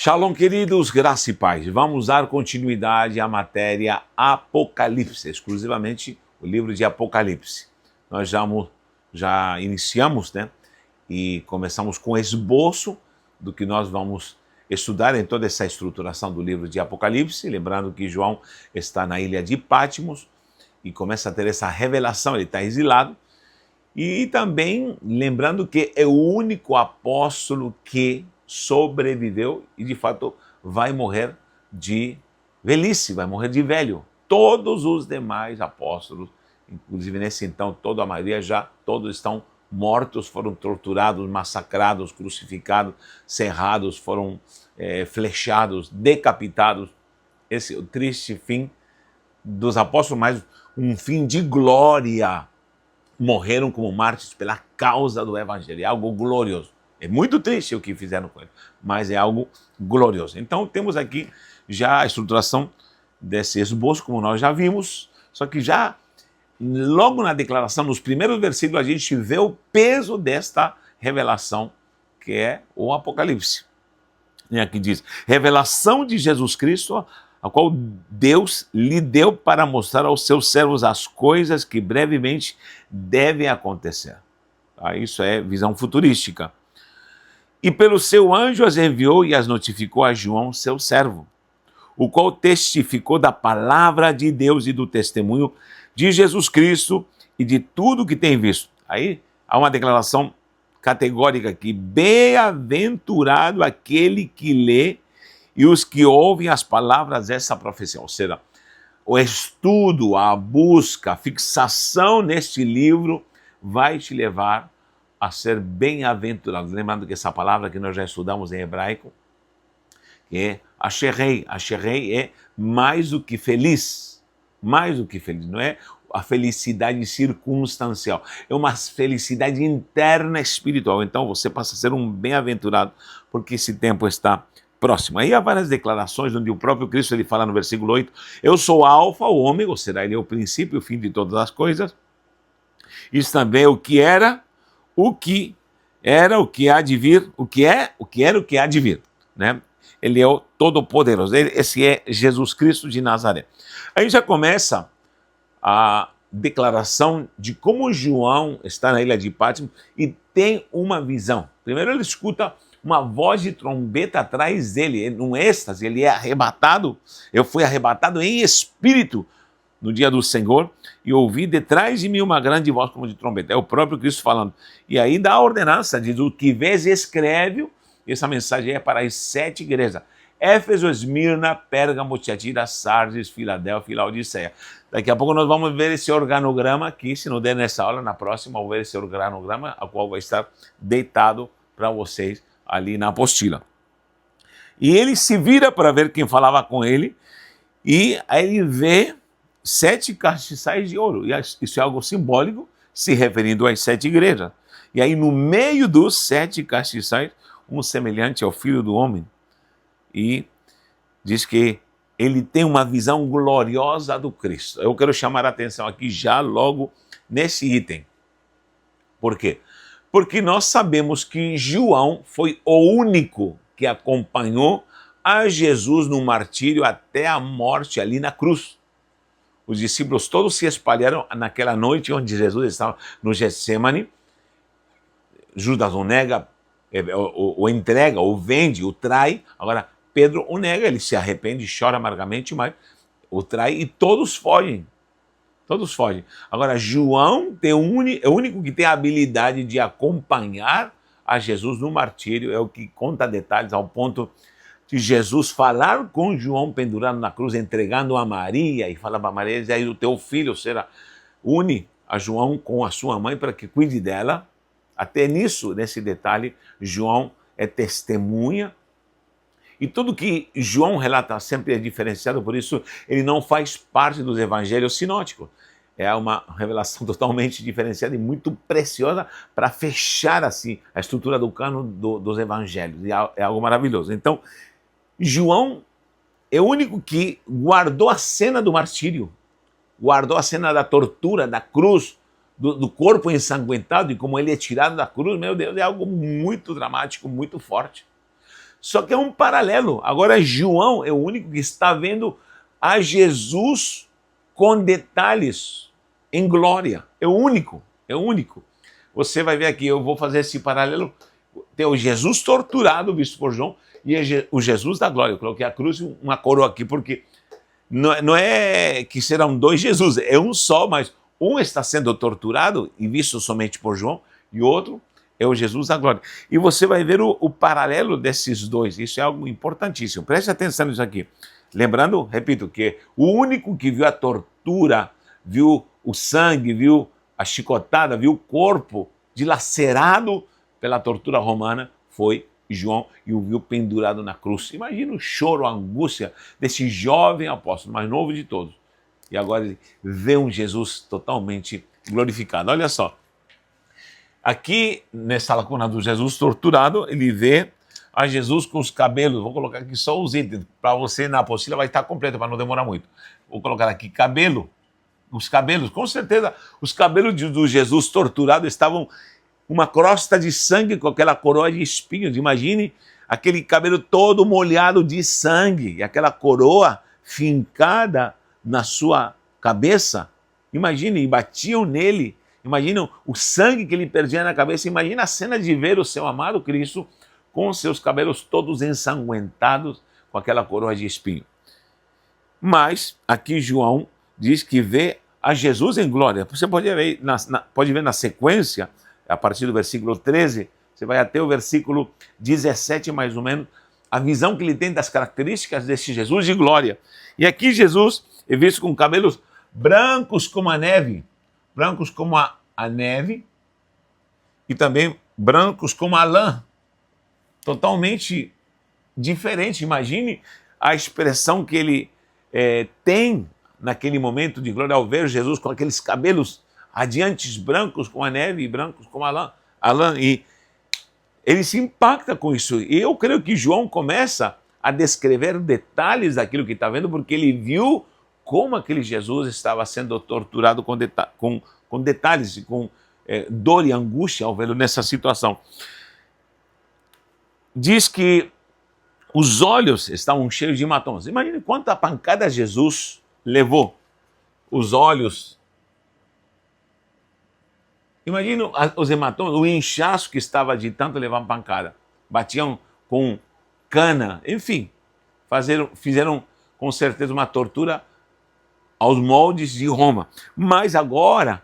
Shalom, queridos, graça e paz. Vamos dar continuidade à matéria Apocalipse, exclusivamente o livro de Apocalipse. Nós já iniciamos, e começamos com esboço do que nós vamos estudar em toda essa estruturação do livro de Apocalipse, lembrando que João está na ilha de Patmos e começa a ter essa revelação, ele está exilado, e também lembrando que é o único apóstolo que sobreviveu e de fato vai morrer de velhice, vai morrer de velho. Todos os demais apóstolos, inclusive nesse então, toda a maioria todos estão mortos, foram torturados, massacrados, crucificados, serrados, foram flechados, decapitados. Esse é o triste fim dos apóstolos, mas um fim de glória. Morreram como mártires pela causa do evangelho, é algo glorioso. É muito triste o que fizeram com ele, mas é algo glorioso. Então temos aqui já a estruturação desse esboço, como nós já vimos, só que já logo na declaração, nos primeiros versículos, a gente vê o peso desta revelação, que é o Apocalipse. E aqui diz, revelação de Jesus Cristo, a qual Deus lhe deu para mostrar aos seus servos as coisas que brevemente devem acontecer. Isso é visão futurística. E pelo seu anjo as enviou e as notificou a João, seu servo, o qual testificou da palavra de Deus e do testemunho de Jesus Cristo e de tudo que tem visto. Aí há uma declaração categórica aqui, bem-aventurado aquele que lê e os que ouvem as palavras dessa profecia. Ou seja, o estudo, a busca, a fixação neste livro vai te levar a ser bem-aventurado. Lembrando que essa palavra que nós já estudamos em hebraico, que é asherei. Asherei é mais do que feliz. Mais do que feliz. Não é a felicidade circunstancial. É uma felicidade interna espiritual. Então você passa a ser um bem-aventurado, porque esse tempo está próximo. Aí há várias declarações onde o próprio Cristo ele fala no versículo 8, eu sou a alfa, o ômega, ou seja, ele é o princípio e o fim de todas as coisas. Isso também é o que era, o que era, o que há de vir, o que é, o que era, o que há de vir. Ele é o Todo-Poderoso. Esse é Jesus Cristo de Nazaré. Aí já começa a declaração de como João está na ilha de Patmos e tem uma visão. Primeiro ele escuta uma voz de trombeta atrás dele, num êxtase, ele é arrebatado. Eu fui arrebatado em espírito no dia do Senhor e ouvi detrás de mim uma grande voz como de trombeta. É o próprio Cristo falando. E aí dá a ordenança, diz, o que vês escreve, essa mensagem é para as 7 igrejas. Éfeso, Esmirna, Pérgamo, Tiatira, Sardes, Filadélfia e Laodiceia. Daqui a pouco nós vamos ver esse organograma aqui, se não der nessa aula, na próxima vamos ver esse organograma, a qual vai estar deitado para vocês ali na apostila. E ele se vira para ver quem falava com ele, e aí ele vê 7 castiçais de ouro. E isso é algo simbólico, se referindo às 7 igrejas. E aí no meio dos 7 castiçais, um semelhante ao Filho do Homem. E diz que ele tem uma visão gloriosa do Cristo. Eu quero chamar a atenção aqui já logo nesse item. Por quê? Porque nós sabemos que João foi o único que acompanhou a Jesus no martírio até a morte ali na cruz. Os discípulos todos se espalharam naquela noite onde Jesus estava no Getsêmani. Judas o nega, o entrega, o vende, o trai. Agora Pedro o nega, ele se arrepende, chora amargamente, mas o trai e todos fogem. Todos fogem. Agora, João é o único que tem a habilidade de acompanhar a Jesus no martírio, é o que conta detalhes ao ponto de Jesus falar com João pendurado na cruz, entregando a Maria, e fala para Maria, e aí o teu filho será, une a João com a sua mãe para que cuide dela. Até nisso, nesse detalhe, João é testemunha. E tudo que João relata sempre é diferenciado, por isso ele não faz parte dos evangelhos sinóticos. É uma revelação totalmente diferenciada e muito preciosa para fechar assim a estrutura do cânon dos evangelhos. E é algo maravilhoso. Então, João é o único que guardou a cena do martírio, guardou a cena da tortura, da cruz, do corpo ensanguentado e como ele é tirado da cruz. Meu Deus, é algo muito dramático, muito forte. Só que é um paralelo. Agora João é o único que está vendo a Jesus com detalhes, em glória. É o único, é o único. Você vai ver aqui, eu vou fazer esse paralelo. Tem o Jesus torturado, visto por João, e o Jesus da glória. Eu coloquei a cruz e uma coroa aqui, porque não é que serão dois Jesus, é um só, mas um está sendo torturado e visto somente por João, e o outro é o Jesus da glória. E você vai ver o paralelo desses dois, isso é algo importantíssimo. Preste atenção nisso aqui. Lembrando, repito, que o único que viu a tortura, viu o sangue, viu a chicotada, viu o corpo dilacerado pela tortura romana foi João, e o viu pendurado na cruz. Imagina o choro, a angústia desse jovem apóstolo, mais novo de todos. E agora ele vê um Jesus totalmente glorificado. Olha só. Aqui, nessa lacuna do Jesus torturado, ele vê a Jesus com os cabelos. Vou colocar aqui só os itens. Para você, na apostila, vai estar completa, para não demorar muito. Vou colocar aqui cabelo. Os cabelos, com certeza, os cabelos do Jesus torturado estavam uma crosta de sangue com aquela coroa de espinhos. Imagine aquele cabelo todo molhado de sangue e aquela coroa fincada na sua cabeça. Imagine, e batiam nele. Imagina o sangue que ele perdia na cabeça. Imagina a cena de ver o seu amado Cristo com seus cabelos todos ensanguentados com aquela coroa de espinho. Mas aqui João diz que vê a Jesus em glória. Você pode ver na sequência, a partir do versículo 13, você vai até o versículo 17 mais ou menos, a visão que ele tem das características desse Jesus de glória. E aqui Jesus é visto com cabelos brancos como a neve, brancos como a neve, e também brancos como a lã, totalmente diferente. Imagine a expressão que ele tem naquele momento de glória ao ver Jesus com aqueles cabelos radiantes, brancos como a neve e brancos como a lã, e ele se impacta com isso. E eu creio que João começa a descrever detalhes daquilo que está vendo, porque ele viu como aquele Jesus estava sendo torturado com detalhes, com dor e angústia ao vê-lo nessa situação. Diz que os olhos estavam cheios de hematomas. Imagine quanta pancada Jesus levou. Os olhos. Imagina os hematomas, o inchaço que estava de tanto levar pancada. Batiam com cana, enfim. Fizeram com certeza uma tortura aos moldes de Roma. Mas agora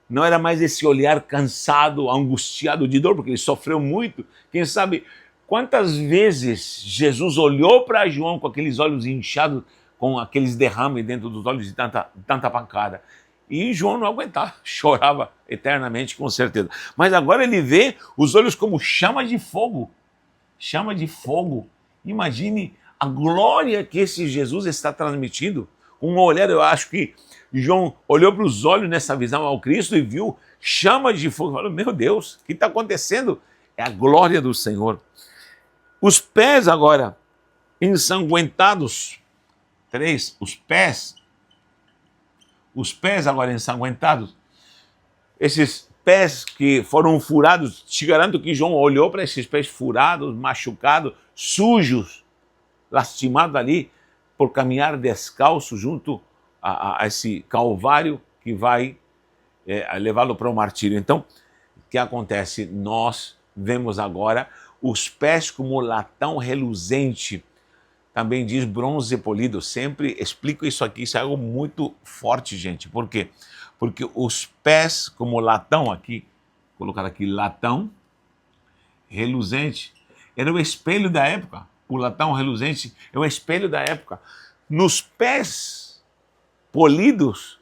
não era mais esse olhar cansado, angustiado de dor, porque ele sofreu muito. Quem sabe quantas vezes Jesus olhou para João com aqueles olhos inchados, com aqueles derrames dentro dos olhos de tanta pancada. E João não aguentava, chorava eternamente, com certeza. Mas agora ele vê os olhos como chama de fogo. Chama de fogo. Imagine a glória que esse Jesus está transmitindo. Um olhar, eu acho que João olhou para os olhos nessa visão ao Cristo e viu chama de fogo. Falou, meu Deus, o que está acontecendo? É a glória do Senhor. Os pés agora ensanguentados. 3, os pés agora ensanguentados, esses pés que foram furados, te garanto que João olhou para esses pés furados, machucados, sujos, lastimados ali, por caminhar descalço junto a esse calvário que vai levá-lo para o martírio. Então, o que acontece? Nós vemos agora os pés como latão reluzente, também diz bronze polido. Sempre explico isso aqui, isso é algo muito forte, gente. Por quê? Porque os pés como latão aqui, vou colocar aqui latão reluzente, era o espelho da época. O latão reluzente é o espelho da época. Nos pés polidos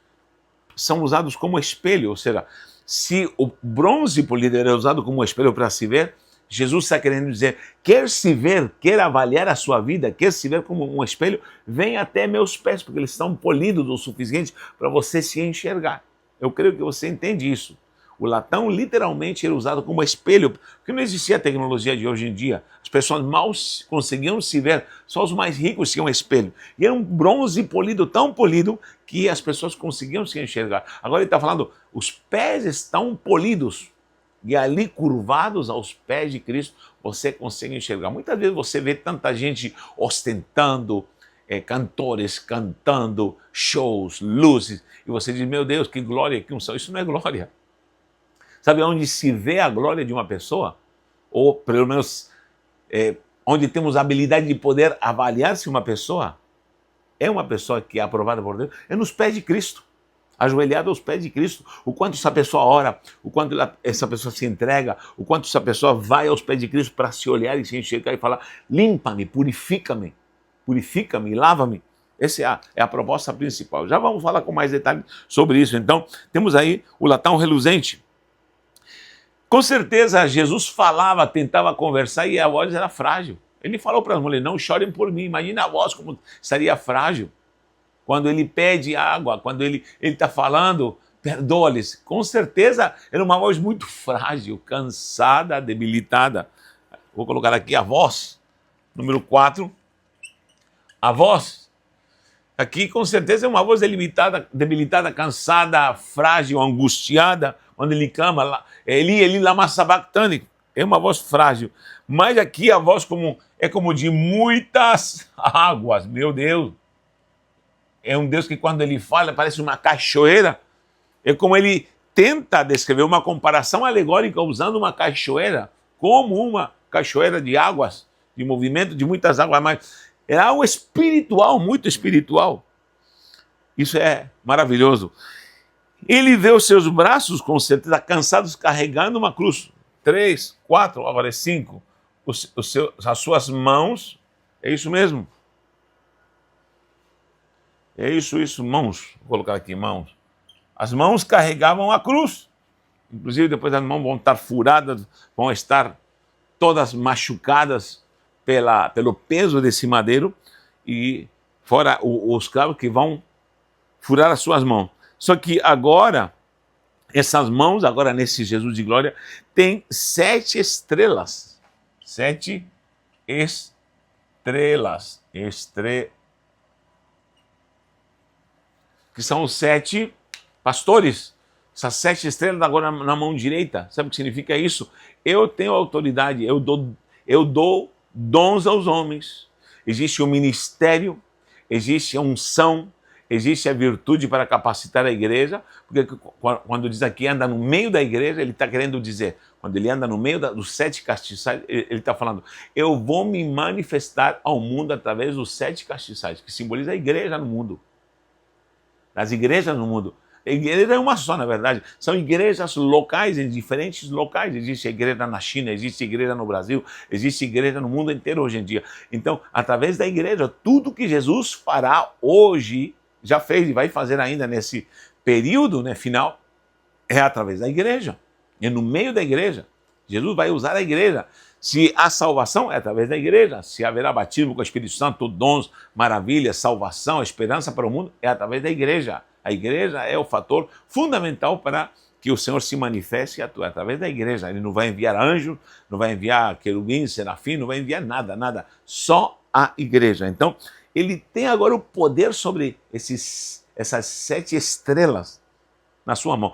são usados como espelho, ou seja, se o bronze polido era usado como espelho para se ver, Jesus está querendo dizer, quer se ver, quer avaliar a sua vida, quer se ver como um espelho, vem até meus pés, porque eles estão polidos o suficiente para você se enxergar. Eu creio que você entende isso. O latão literalmente era usado como espelho, porque não existia a tecnologia de hoje em dia. As pessoas mal conseguiam se ver, só os mais ricos tinham espelho. E era um bronze polido, tão polido, que as pessoas conseguiam se enxergar. Agora ele está falando, os pés estão polidos. E ali, curvados aos pés de Cristo, você consegue enxergar. Muitas vezes você vê tanta gente ostentando, cantores cantando, shows, luzes, e você diz, meu Deus, que glória, que unção. Isso não é glória. Sabe onde se vê a glória de uma pessoa? Ou pelo menos onde temos a habilidade de poder avaliar se uma pessoa é uma pessoa que é aprovada por Deus, é nos pés de Cristo. Ajoelhado aos pés de Cristo, o quanto essa pessoa ora, o quanto essa pessoa se entrega, o quanto essa pessoa vai aos pés de Cristo para se olhar e se enxergar e falar, limpa-me, purifica-me, lava-me. Essa é a proposta principal. Já vamos falar com mais detalhes sobre isso. Então, temos aí o latão reluzente. Com certeza, Jesus falava, tentava conversar e a voz era frágil. Ele falou para as mulheres, não chorem por mim. Imagina a voz como estaria frágil. Quando ele pede água, quando ele está falando, perdoa-lhes. Com certeza era uma voz muito frágil, cansada, debilitada. Vou colocar aqui a voz, número 4. A voz. Aqui com certeza é uma voz debilitada, cansada, frágil, angustiada. Quando ele clama, Eli, lama sabachthani. É uma voz frágil. Mas aqui a voz é como de muitas águas, meu Deus. É um Deus que quando ele fala parece uma cachoeira. É como ele tenta descrever uma comparação alegórica usando uma cachoeira, como uma cachoeira de águas, de movimento de muitas águas, mas é algo espiritual, muito espiritual. Isso é maravilhoso. Ele vê os seus braços, com certeza, cansados, carregando uma cruz. 3, 4, agora é 5. As suas mãos, é isso mesmo. É isso, mãos. Vou colocar aqui, mãos. As mãos carregavam a cruz. Inclusive, depois as mãos vão estar furadas, vão estar todas machucadas pelo peso desse madeiro. E fora os cravos que vão furar as suas mãos. Só que agora, essas mãos, agora nesse Jesus de glória, tem 7 estrelas. 7 estrelas. Que são os 7 pastores. Essas 7 estrelas agora na mão direita. Sabe o que significa isso? Eu tenho autoridade, eu dou dons aos homens. Existe um ministério, existe a unção, existe a virtude para capacitar a igreja, porque quando diz aqui anda no meio da igreja, ele está querendo dizer, quando ele anda no meio dos 7 castiçais, ele está falando, eu vou me manifestar ao mundo através dos 7 castiçais, que simboliza a igreja no mundo. As igrejas no mundo. A igreja é uma só, na verdade. São igrejas locais, em diferentes locais. Existe a igreja na China, existe a igreja no Brasil, existe a igreja no mundo inteiro hoje em dia. Então, através da igreja, tudo que Jesus fará hoje, já fez e vai fazer ainda nesse período, né, final, é através da igreja. É no meio da igreja. Jesus vai usar a igreja. Se há salvação, é através da igreja. Se haverá batismo com o Espírito Santo, dons, maravilhas, salvação, esperança para o mundo, é através da igreja. A igreja é o fator fundamental para que o Senhor se manifeste e atue através da igreja. Ele não vai enviar anjo, não vai enviar querubim, serafim, não vai enviar nada. Só a igreja. Então, ele tem agora o poder sobre essas 7 estrelas na sua mão.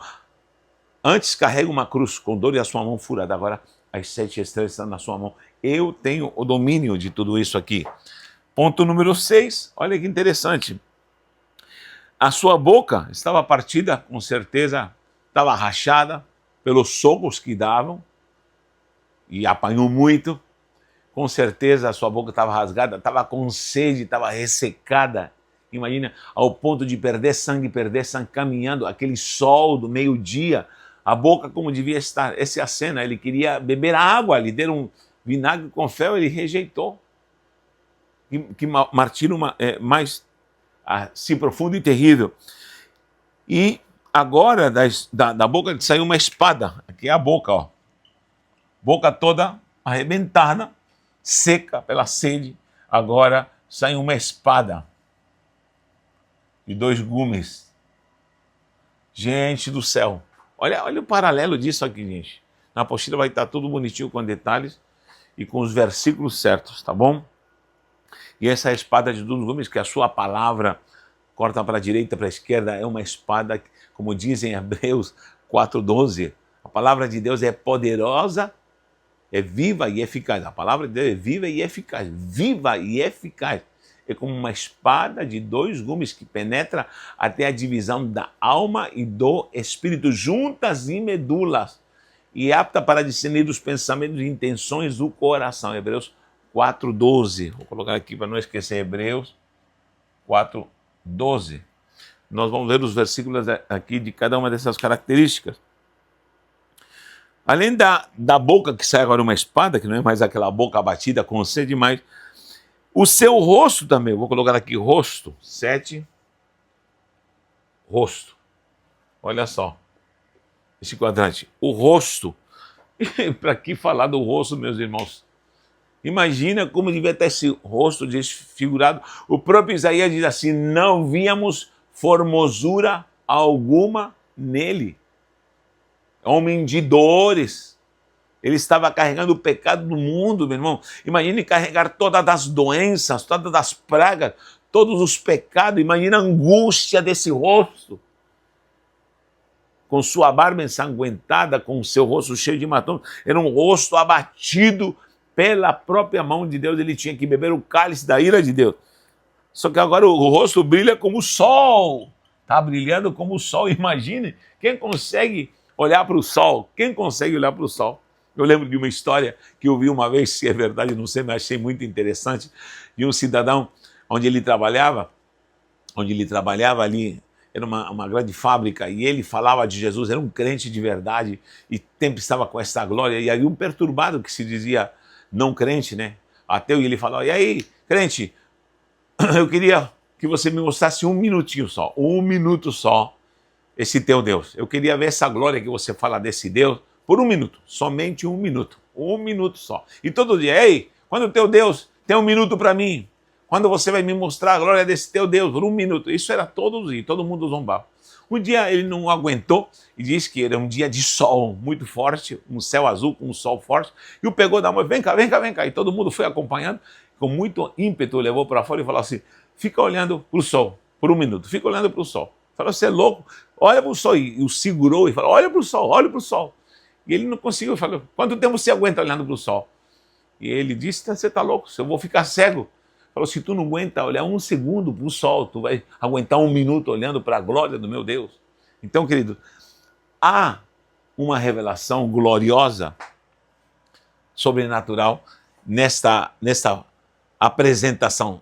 Antes carrega uma cruz com dor e a sua mão furada. Agora as 7 estrelas estão na sua mão. Eu tenho o domínio de tudo isso aqui. Ponto número 6. Olha que interessante. A sua boca estava partida, com certeza, estava rachada pelos socos que davam. E apanhou muito. Com certeza a sua boca estava rasgada, estava com sede, estava ressecada. Imagina, ao ponto de perder sangue, caminhando, aquele sol do meio-dia. A boca como devia estar. Essa é a cena. Ele queria beber água, lhe deram um vinagre com fel, ele rejeitou. Que martírio mais assim profundo e terrível. E agora da boca saiu uma espada. Aqui é a boca, ó. Boca toda arrebentada, seca pela sede. Agora sai uma espada de 2 gumes. Gente do céu. Olha o paralelo disso aqui, gente. Na apostila vai estar tudo bonitinho com detalhes e com os versículos certos, tá bom? E essa espada de 2 gumes, que a sua palavra corta para a direita, para a esquerda, é uma espada, como dizem em Hebreus 4:12, A palavra de Deus é poderosa, é viva e eficaz. A palavra de Deus é viva e eficaz. Viva e eficaz. É como uma espada de 2 gumes que penetra até a divisão da alma e do espírito, juntas e medulas, e é apta para discernir os pensamentos e intenções do coração. Hebreus 4:12. Vou colocar aqui para não esquecer. Hebreus 4:12. Nós vamos ver os versículos aqui de cada uma dessas características. Além da boca que sai agora uma espada, que não é mais aquela boca abatida com sede, mas o seu rosto também. Vou colocar aqui rosto. 7. Rosto. Olha só. Esse quadrante. O rosto. Para que falar do rosto, meus irmãos? Imagina como devia estar esse rosto desfigurado. O próprio Isaías diz assim: não víamos formosura alguma nele. Homem de dores. Ele estava carregando o pecado do mundo, meu irmão. Imagine carregar todas as doenças, todas as pragas, todos os pecados. Imagina a angústia desse rosto. Com sua barba ensanguentada, com seu rosto cheio de hematomas. Era um rosto abatido pela própria mão de Deus. Ele tinha que beber o cálice da ira de Deus. Só que agora o rosto brilha como o sol. Está brilhando como o sol. Imagine, quem consegue olhar para o sol? Quem consegue olhar para o sol? Eu lembro de uma história que eu vi uma vez, se é verdade, não sei, mas achei muito interessante, de um cidadão onde ele trabalhava ali, era uma grande fábrica, e ele falava de Jesus, era um crente de verdade, e sempre estava com essa glória, e havia um perturbado que se dizia não crente, né? Ateu, e ele falava: e aí, crente, eu queria que você me mostrasse 1 minutinho só, 1 minuto só, esse teu Deus. Eu queria ver essa glória que você fala desse Deus por 1 minuto, somente 1 minuto, 1 minuto só. E todo dia: ei, quando o teu Deus tem 1 minuto para mim, quando você vai me mostrar a glória desse teu Deus por 1 minuto. Isso era todos os dias, todo mundo zombava. Um dia ele não aguentou e disse que era um dia de sol muito forte, um céu azul com um sol forte, e o pegou da mão: vem cá, vem cá, vem cá. E todo mundo foi acompanhando, com muito ímpeto levou para fora e falou assim: fica olhando para o sol por 1 minuto, fica olhando para o sol. Falou: você é louco? Olha para o sol. E o segurou e falou: olha para o sol, olha para o sol. E ele não conseguiu, falou: quanto tempo você aguenta olhando para o sol? E ele disse: você está louco, eu vou ficar cego. Falou: se tu não aguenta olhar 1 segundo para o sol, tu vai aguentar 1 minuto olhando para a glória do meu Deus. Então, querido, há uma revelação gloriosa, sobrenatural, nesta apresentação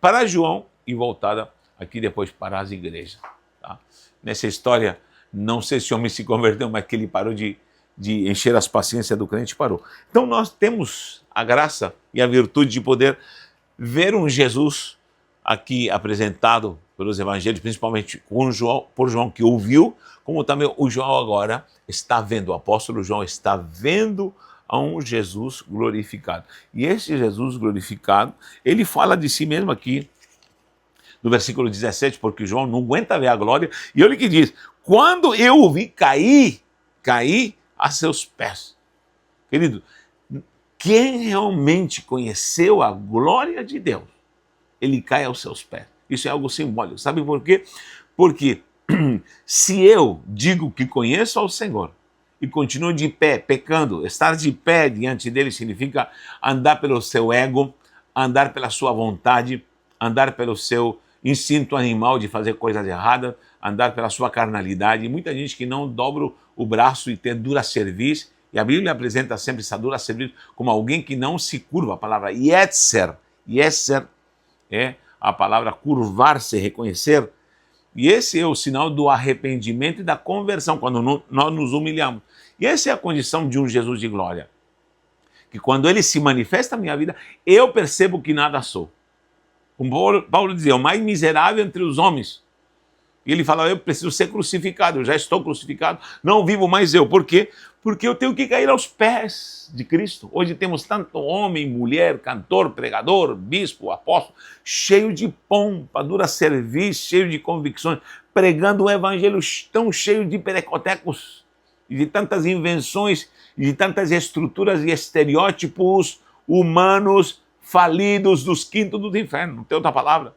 para João e voltada aqui depois para as igrejas. Tá? Nessa história, não sei se o homem se converteu, mas que ele parou de encher as paciências do crente, parou. Então nós temos a graça e a virtude de poder ver um Jesus aqui apresentado pelos evangelhos, principalmente por João, que ouviu, como também o João agora está vendo, o apóstolo João está vendo a um Jesus glorificado. E esse Jesus glorificado, ele fala de si mesmo aqui, no versículo 17, porque João não aguenta ver a glória, e olha o que diz: quando eu o vi caí a seus pés. Querido, quem realmente conheceu a glória de Deus, ele cai aos seus pés. Isso é algo simbólico. Sabe por quê? Porque se eu digo que conheço ao Senhor e continuo de pé, pecando, estar de pé diante dele significa andar pelo seu ego, andar pela sua vontade, andar pelo seu instinto animal de fazer coisas erradas, andar pela sua carnalidade. E muita gente que não dobra o braço e tem dura cerviz. E a Bíblia apresenta sempre essa dura cerviz como alguém que não se curva. A palavra yetzer é a palavra curvar-se, reconhecer. E esse é o sinal do arrependimento e da conversão, quando nós nos humilhamos. E essa é a condição de um Jesus de glória. Que quando ele se manifesta na minha vida, eu percebo que nada sou. Como Paulo dizia: o mais miserável entre os homens. E ele fala: eu preciso ser crucificado, eu já estou crucificado, não vivo mais eu. Por quê? Porque eu tenho que cair aos pés de Cristo. Hoje temos tanto homem, mulher, cantor, pregador, bispo, apóstolo, cheio de pompa, dura cerviz, cheio de convicções, pregando um evangelho tão cheio de perecotecos, e de tantas invenções, e de tantas estruturas e estereótipos humanos falidos dos quintos dos infernos, não tem outra palavra.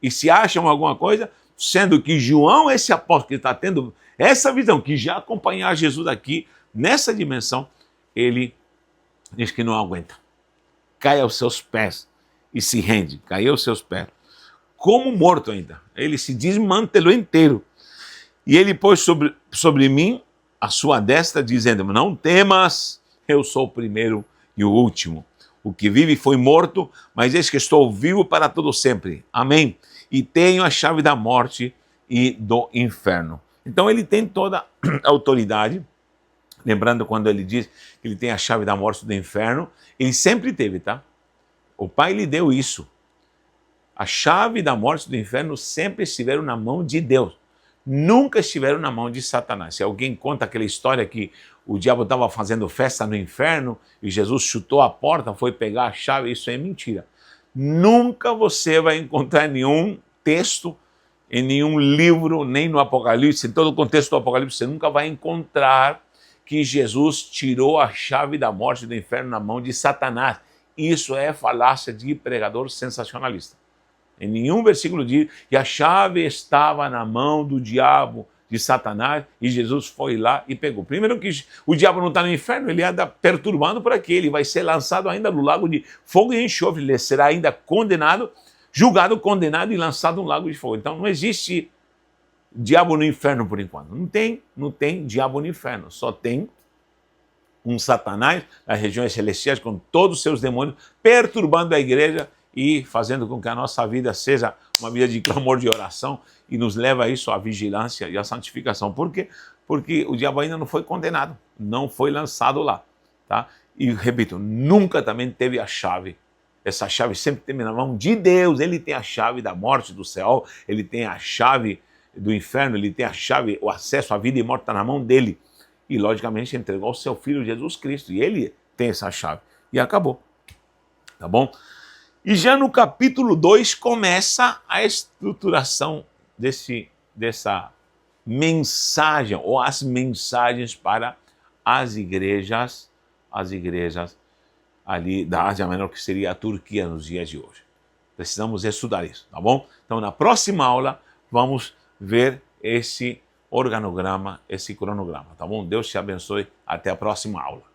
E se acham alguma coisa, sendo que João, esse apóstolo que está tendo essa visão, que já acompanhava Jesus aqui nessa dimensão, ele diz que não aguenta. Cai aos seus pés e se rende, cai aos seus pés. Como morto ainda, ele se desmantelou inteiro. E ele pôs sobre mim a sua destra, dizendo: não temas, eu sou o primeiro e o último. O que vive foi morto, mas eis que estou vivo para todo sempre. Amém. E tenho a chave da morte e do inferno. Então ele tem toda a autoridade. Lembrando quando ele diz que ele tem a chave da morte e do inferno, ele sempre teve, tá? O Pai lhe deu isso. A chave da morte e do inferno sempre estiveram na mão de Deus. Nunca estiveram na mão de Satanás. Se alguém conta aquela história que o diabo estava fazendo festa no inferno e Jesus chutou a porta, foi pegar a chave, isso é mentira. Nunca você vai encontrar nenhum texto, em nenhum livro, nem no Apocalipse, em todo o contexto do Apocalipse, você nunca vai encontrar que Jesus tirou a chave da morte e do inferno na mão de Satanás. Isso é falácia de pregador sensacionalista. Em nenhum versículo diz que a chave estava na mão do diabo, de Satanás, e Jesus foi lá e pegou. Primeiro que o diabo não está no inferno, ele anda perturbando por aqui, ele vai ser lançado ainda no lago de fogo e enxofre, ele será ainda condenado, julgado, condenado e lançado no lago de fogo. Então não existe diabo no inferno por enquanto. Não tem diabo no inferno, só tem um Satanás nas regiões celestiais com todos os seus demônios perturbando a igreja e fazendo com que a nossa vida seja uma vida de clamor, de oração, e nos leva a isso, à vigilância e à santificação. Por quê? Porque o diabo ainda não foi condenado, não foi lançado lá. Tá? E repito, nunca também teve a chave. Essa chave sempre teve na mão de Deus. Ele tem a chave da morte, do céu, ele tem a chave do inferno, ele tem a chave, o acesso à vida e morte está na mão dele. E logicamente entregou o seu Filho Jesus Cristo, e ele tem essa chave. E acabou. Tá bom? E já no capítulo 2 começa a estruturação dessa mensagem, ou as mensagens para as igrejas ali da Ásia Menor, que seria a Turquia nos dias de hoje. Precisamos estudar isso, tá bom? Então na próxima aula vamos ver esse organograma, esse cronograma, tá bom? Deus te abençoe, até a próxima aula.